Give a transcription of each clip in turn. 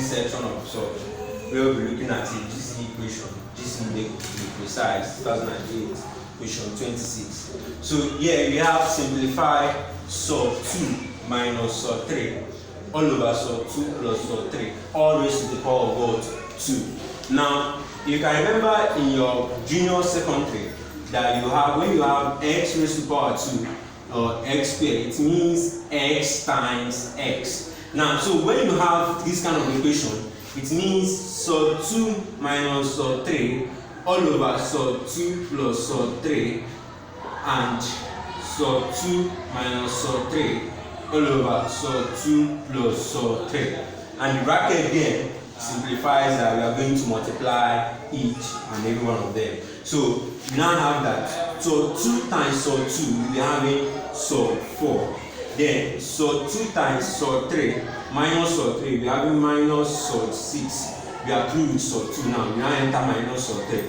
section of SURDS, we'll be looking at a GCE equation, GCE NECO to be precise, 2008, question 26. So here we have simplify SURD 2 minus SURD 3 all over SURD 2 plus SURD 3 all raised to the power of what? 2. Now, you can remember in your junior secondary that you have, when you have x raised to the power 2 or x squared, it means x times x. Now, so when you have this kind of equation, it means SURD 2 minus SURD 3 all over SURD 2 plus SURD 3 and SURD 2 minus SURD 3 all over SURD 2 plus SURD 3. And the bracket again simplifies that we are going to multiply each and every one of them. So we now have that. So 2 times SURD 2, we'll be having SURD 4. Then SURD 2 times SURD 3 minus SURD 3, we are having minus SURD 6. We are through with SURD 2 now. We now enter minus SURD 3.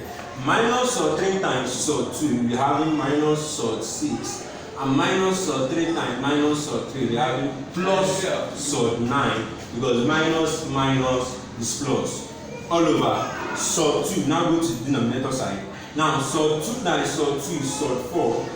Minus SURD 3 times SURD 2, we'll be having minus SURD 6. And minus SURD 3 times minus SURD 3, we are having plus SURD 9. Because minus is plus. All over SURD 2, now go to the denominator side. Now SURD 2 times SURD 2 is SURD 4.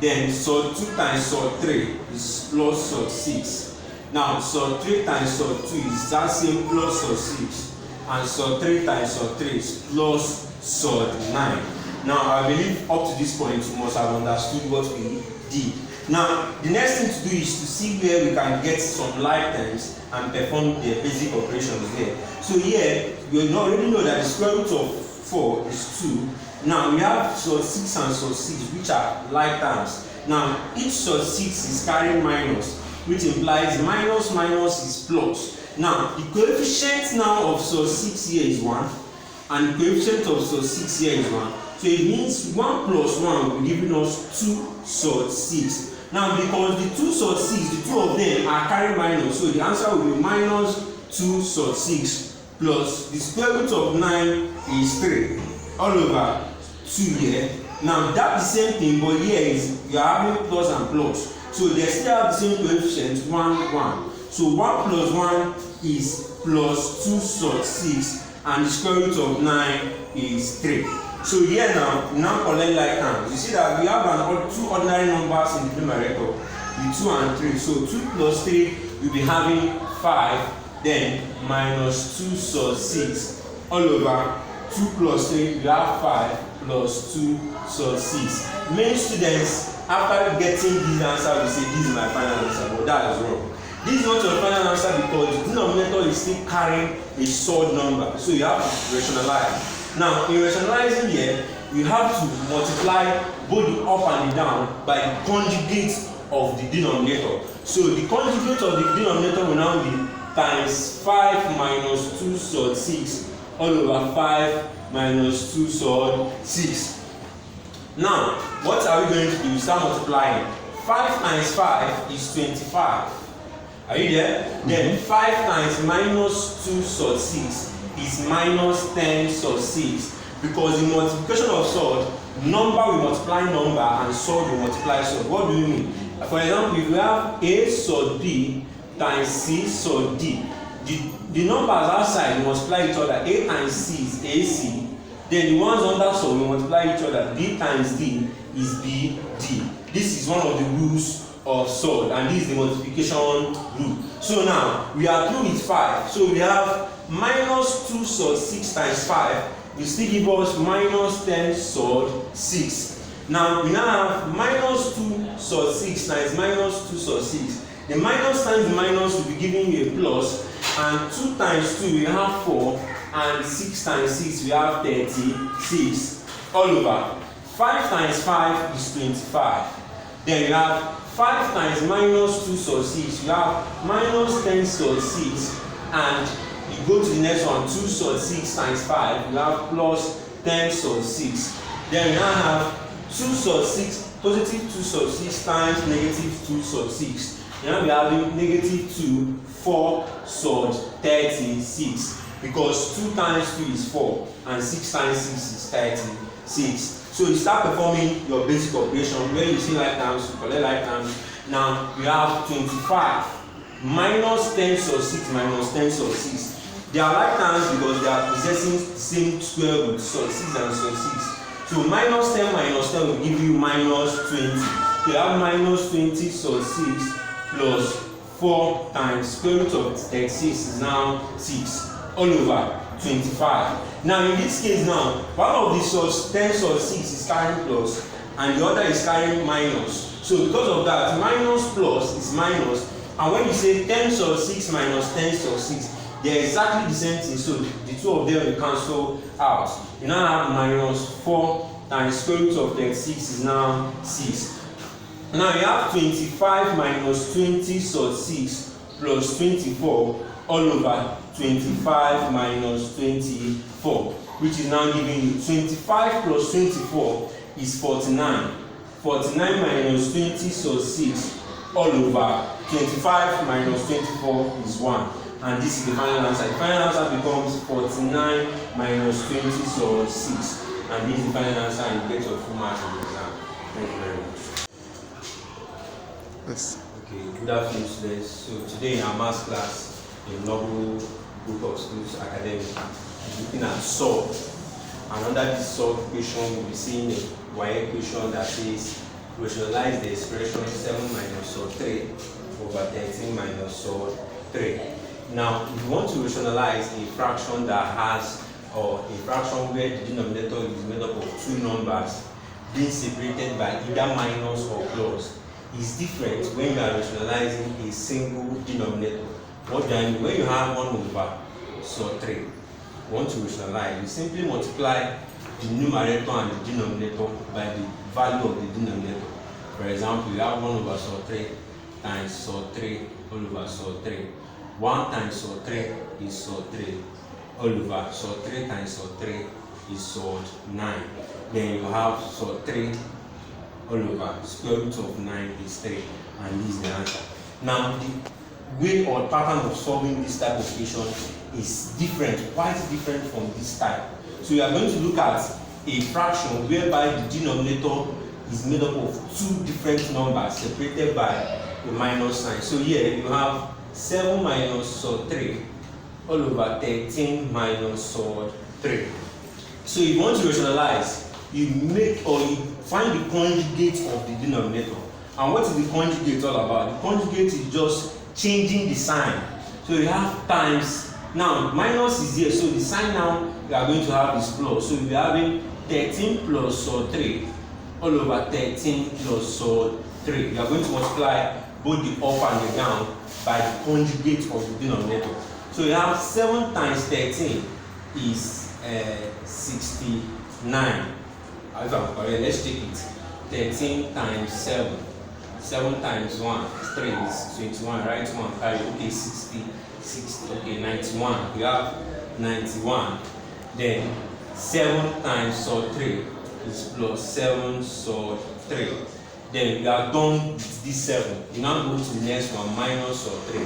Then SURD 2 times SURD 3 is plus SURD 6. Now SURD 3 times SURD 2 is that same plus SURD 6. And SURD 3 times SURD 3 is plus SURD 9. Now I believe up to this point you must have understood what we did. Now the next thing to do is to see where we can get some like terms and perform the basic operations there. So here you already know that the square root of 4 is 2. Now we have SURD 6 and SURD 6 which are like terms. Now each SURD 6 is carrying minus, which implies minus minus is plus. Now the coefficient now of SURD 6 here is 1 and the coefficient of SURD 6 here is 1. So it means 1 plus 1 will be giving us 2 SURD 6. Now because the 2 SURD 6, the two of them are carrying minus, so the answer will be minus 2 SURD 6 plus the square root of 9 is 3 all over 2 here. Now that's the same thing, but here is you are having plus and plus. So they still have the same coefficient 1, 1. So 1 plus 1 is plus 2 SURD 6 and the square root of 9 is 3. So here now, we now collect like terms. You see that we have two ordinary numbers in the numerator, the 2 and 3. So 2 plus 3 will be having 5, then minus 2 SURD 6 all over 2 plus 3 we have 5 plus 2 SURD 6. Many students after getting this answer will say this is my final answer, but that is wrong. This is not your final answer because the denominator is still carrying a SURD number, so you have to rationalize. Now, in rationalizing here, you have to multiply both the up and the down by the conjugate of the denominator. So the conjugate of the denominator will now be times 5 minus 2 SURD 6 all over 5 minus 2 SURD 6. Now, what are we going to do? We start multiplying. 5 times 5 is 25. Are you there? Then 5 times minus 2 SURD 6 is minus 10 SURD 6, because the multiplication of SURD, number will multiply number and SURD will multiply SURD. What do you mean? For example, if you have A SURD B times C SURD D, the numbers outside will multiply each other. A times C is AC, then the ones under SURD will multiply each other. B times D is B D. This is one of the rules of SURD, and this is the multiplication rule. So now we are through with 5. So we have minus 2 SURD 6 times 5 will still give us minus 10 SURD 6. Now we now have minus 2 SURD 6 times minus 2 SURD 6. The minus times the minus will be giving you a plus, and 2 times 2 we have 4, and 6 times 6 we have 36 all over. 5 times 5 is 25. Then you have 5 times minus 2 SURD 6, you have minus 10 SURD 6, and you go to the next one, 2 SURD 6 times 5, you have plus 10 SURD 6. Then you now have 2 SURD 6, positive 2 SURD 6 times negative 2 SURD 6. You now be having negative 2, 4 SURD 36, because 2 times 2 is 4, and 6 times 6 is 36. So you start performing your basic operation. When you see like terms, you collect like terms. Now we have 25 minus 10 sub 6 minus 10 sub 6. They are like terms because they are possessing the same square root, sub 6 and sub 6. So minus 10 minus 10 will give you minus 20. You have minus 20 sub 6 plus 4 times square root of 36 is now 6 all over 25. Now in this case now, one of the sub 10 sub 6 is carrying plus and the other is carrying minus. So because of that, minus plus is minus, and when you say 10 sub 6 minus 10 sub 6, they are exactly the same thing, so the two of them will cancel out. You now have minus 4 times square root of 36 is now 6. Now you have 25 minus 20 sub 6 plus 24 all over 25 minus 24, which is now giving you 25 plus 24 is 49. 49 minus 20 sub 6 all over 25 minus 24 is 1. And this is the final answer. The final answer becomes 49 minus 20 sub 6. And this is the final answer, and you get your full marks on the exam. Thank you very much. Yes. Okay, good afternoon, students. So today in our maths class, in Noble Book of Schools Academy, we're looking at SURDS. And under this SURDS equation, we'll be seeing a WAEC equation that says rationalize the expression 7 minus 3 over 13 minus 3. Now, if you want to rationalize a fraction that has, or a fraction where the denominator is made up of two numbers being separated by either minus or plus, is different when you are rationalizing a single denominator. What do I mean? When you have 1 over sub 3, you want to rationalize, you simply multiply the numerator and the denominator by the value of the denominator. For example, you have 1 over sub 3 times sub 3 all over sub 3. 1 times sub 3 is sub 3 all over sub 3 times sub 3 is sub 9. Then you have sub 3 all over square root of 9 is 3, and this is the answer. Now the way or pattern of solving this type of equation is different, quite different from this type. So we are going to look at a fraction whereby the denominator is made up of two different numbers separated by a minus sign. So here you have 7 minus sub 3 all over 13 minus sub 3. So if you want to rationalize, you make or you find the conjugate of the denominator. And what is the conjugate all about? The conjugate is just changing the sign. So you have times, now minus is here, so the sign now you are going to have is plus. So we are having 13 plus sub 3 all over 13 plus sub 3. You are going to multiply both the up and the down by the conjugate of the denominator. So you have 7 times 13 is 69. If I'm correct, let's take it. 13 times 7. 7 times 1 is 3 is 21. Right? 1 carry. Okay, 60. Okay, 91. You have 91. Then 7 times sub 3 is plus 7 sub 3. Then you are done with this 7. You now go to the next one, minus sub 3.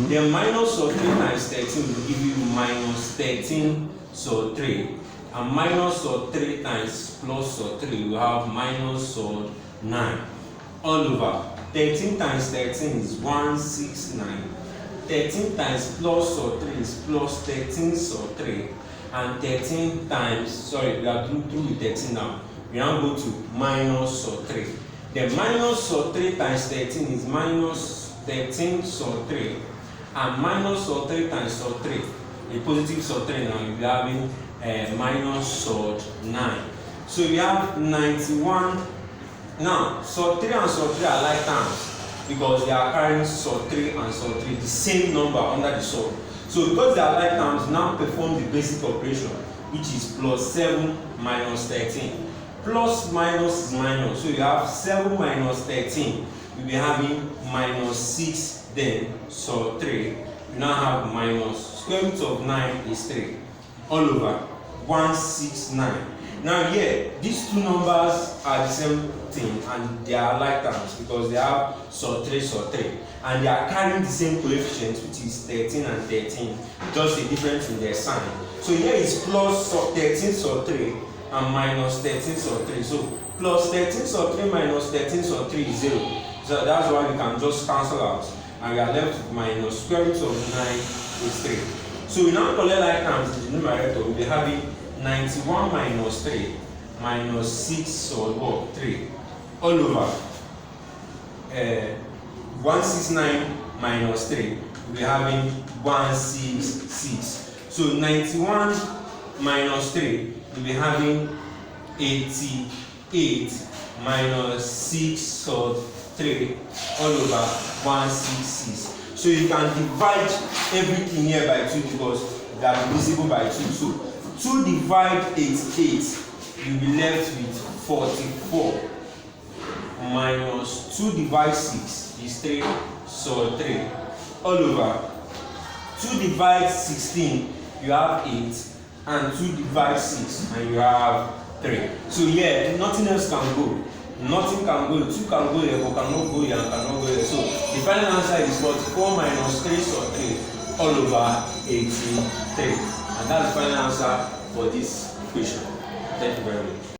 Then minus sub 3 times 13 will give you minus 13 sub 3. And minus sub 3 times plus sub 3, you have minus sub 9 all over. 13 times 13 is 169. 13 times plus sub 3 is plus 13 sub 3. And 13 times, we are through with 13 now. We now go to minus sub 3. Then minus sub 3 times 13 is minus 13 sub 3. And minus sub 3 times sub 3, a positive sub 3 now, you'll be having minus sub 9. So we have 91. Now, sub 3 and sub 3 are like terms because they are carrying sub 3 and sub 3, the same number under the sub. So because they are like terms, now perform the basic operation, which is plus 7 minus 13. Plus minus is minus. So you have 7 minus 13. You'll be having minus 6, then sub 3. You now have minus square root of 9 is 3 all over 169. Now here, these two numbers are the same thing and they are like terms because they have sub 3 sub 3 and they are carrying the same coefficient, which is 13 and 13, just a difference in their sign. So here is plus 13 sub 3 and minus 13 sub 3. So plus 13 sub 3 minus 13 sub 3 is 0. So that's why we can just cancel out. and we are left with minus square root of 9 is 3. So we now collect like terms in the numerator. We'll be having 91 minus 3 minus 6 so what? 3 all over 169 minus 3. We'll be having 166. So 91 minus 3, we'll be having 88 minus 6 sub 3 all over 166. So you can divide everything here by 2 because they are divisible by 2. So 2 divide 88, you'll be left with 44 minus 2 divide 6 is 3 sub 3 all over 2 divide 16, you have 8, and 2 divide 6 and you have 3. So yeah, nothing else can go. Nothing can go. 2 can go here, but cannot go here and cannot go here. So the final answer is 44 minus 3 sub 3 all over 83. And that's the final answer for this equation. Thank you very much.